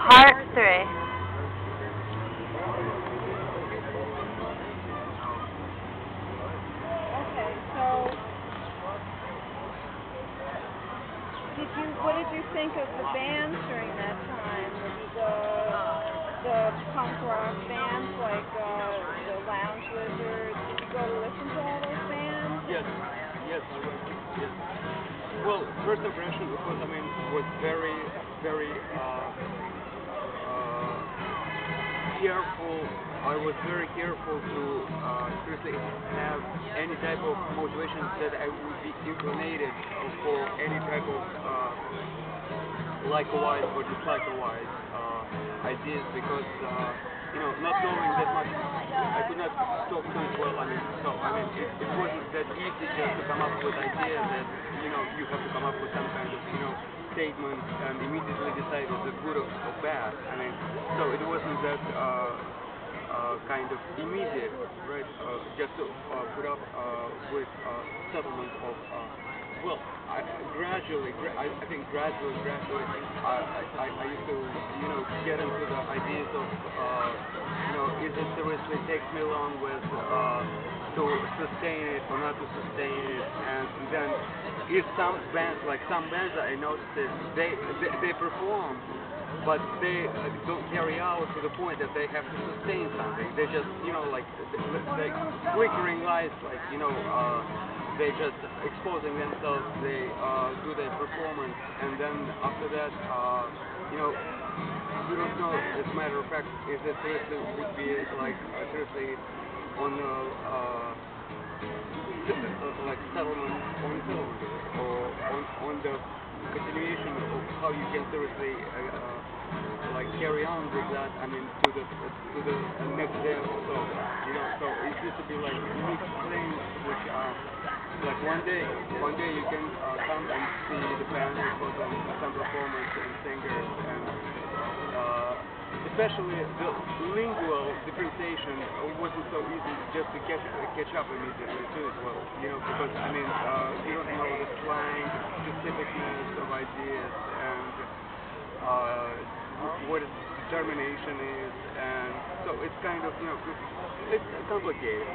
Part 3. Okay, so what did you think of the bands during that time? The punk rock bands like the Lounge Lizard. Did you go to listen to all those bands? Yes, I was. Yes. Well, first impression, of course, was very, very careful. I was very careful to seriously have any type of motivation that I would be inclinated for any type of like-wise or dislike-wise ideas, because not knowing that much, I could not talk to it well. It wasn't that easy just to come up with ideas that you have to come up with some kind of statement and immediately decide if it's good or bad. So it wasn't that kind of immediate, right? Just to put up with settlement of. Well, I think gradually, I used to, get into the ideas of, is it seriously takes me long with to sustain it or not to sustain it, and then if some bands I noticed that they perform, but they don't carry out to the point that they have to sustain something. They just, like flickering lights, they just exposing themselves, they do their performance, and then after that, we don't know, as a matter of fact, if it seriously would be seriously on like settlement or on the continuation of how you can seriously carry on with that, to the next day or so, so it used to be like mixed things, which are like one day you can come and see the band, put on some performance and singers, and especially the lingual differentiation wasn't so easy just to catch up immediately too as well, because you don't know the slang, specificness of ideas, and what determination is, and so it's kind of, it's complicated.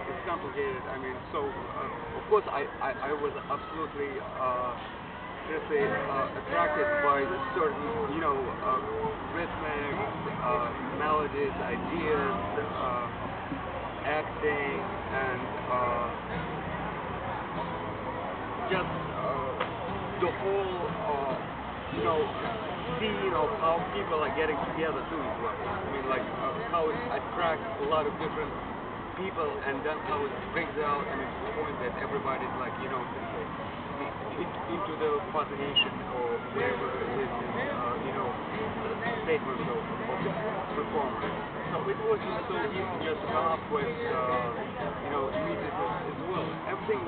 So of course I was absolutely attracted by certain, rhythmic melodies, ideas, acting, and just the whole, scene of how people are getting together too as well. How it attracts a lot of different people, and then how it brings out, to the point that everybody's into the fascination or whatever it is, statement of the performer. So it wasn't so easy just to come up with, immediately as well. Everything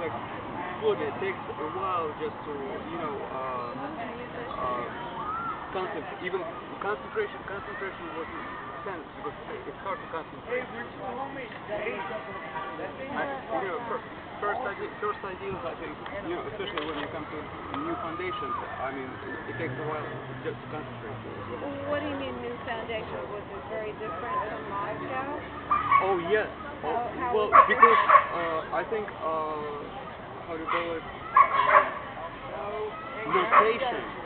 slowly, it takes a while just to, even concentration wasn't sense, because it's hard to concentrate. First ideas, I think, especially when you come to new foundations, it takes a while just to concentrate. What do you mean new foundation? Was it very different from Moscow? Oh yes. Well, because I think how do you call it?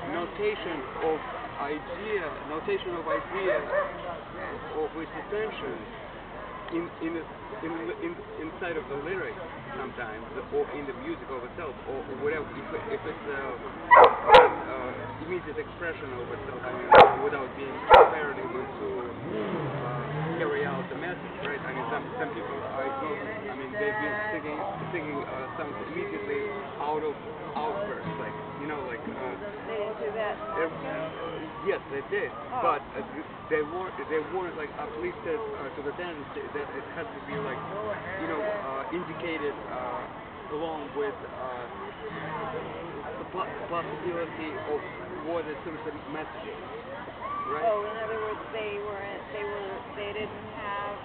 Notation of idea of its attention inside of the lyrics sometimes, or in the music of itself, or whatever. If it's immediate expression of itself, without being prepared even to carry out the message, right? Some people I know, they've been singing songs immediately out of outbursts, They didn't do that in Moscow? Yes, they did, but they weren't uplifted to the tendency that it has to be indicated along with the possibility of what is sort of the message, right? Oh, in other words, they didn't have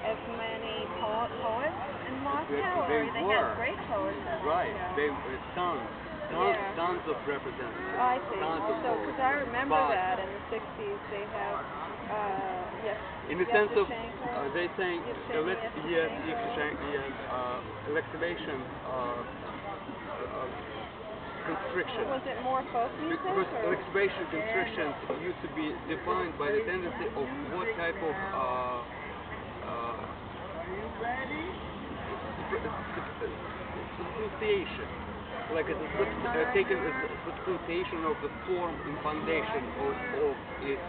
as many poets in Moscow, or they had great poets in Moscow. Right, they were sons. tons of representatives. I see. Tons of So, because I remember but that in the 60s they have, yes. in the sense of, Yevtushenko, they saying, Yevtushenko. electivation constriction. Was it more folk music? Because Or? electivation constrictions used to be defined by the tendency of what type of substitution, like it's taken as a substitution of the form and foundation of its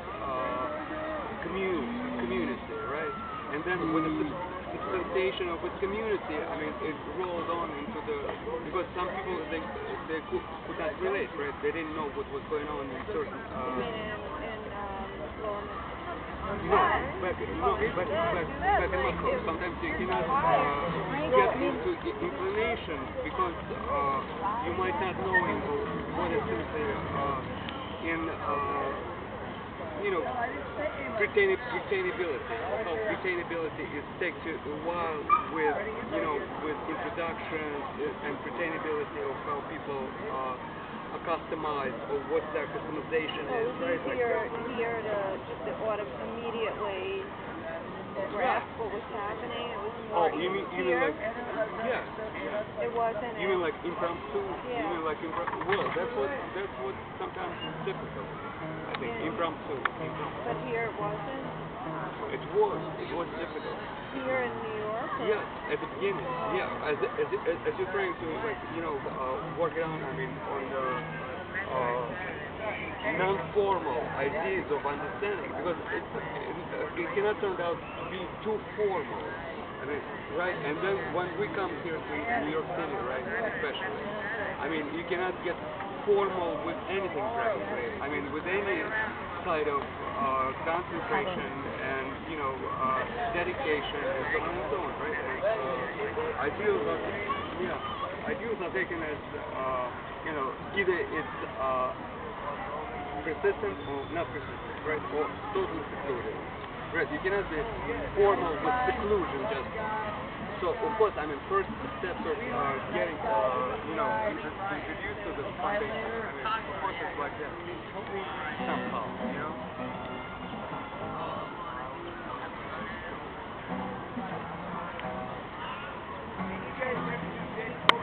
community, right? And then with the substitution of its community, I mean, it rolled on into the, because some people, they could not relate, right? They didn't know what was going on in certain... back in Moscow, sometimes you cannot get into inclination because you might not knowing what is in retainability. How retainability is takes you a while with with introduction and retainability of how people are customized or what their customization is. Right? Here the audience immediately grasp what was happening. It was more you mean like It wasn't. You mean like impromptu? Yeah. You mean like impromptu? Well, that's what sometimes is difficult. I think impromptu. But here it wasn't. It was difficult. Here in New York. Yeah, at the beginning. Yeah, as you're trying to like work it on. I mean on the non-formal ideas of understanding, because it cannot turn out to be too formal. I mean, right? And then when we come here to New York City, right, especially, I mean, you cannot get formal with anything practically. I mean, with any side of concentration and dedication and so on and so on, right? Ideals are taken as either it's persistent or not persistent, right? Or totally secluded. Right, you cannot be formal with seclusion just. So of course, I mean, first steps of getting, introduced to the foundation. I mean, of course, it's like that.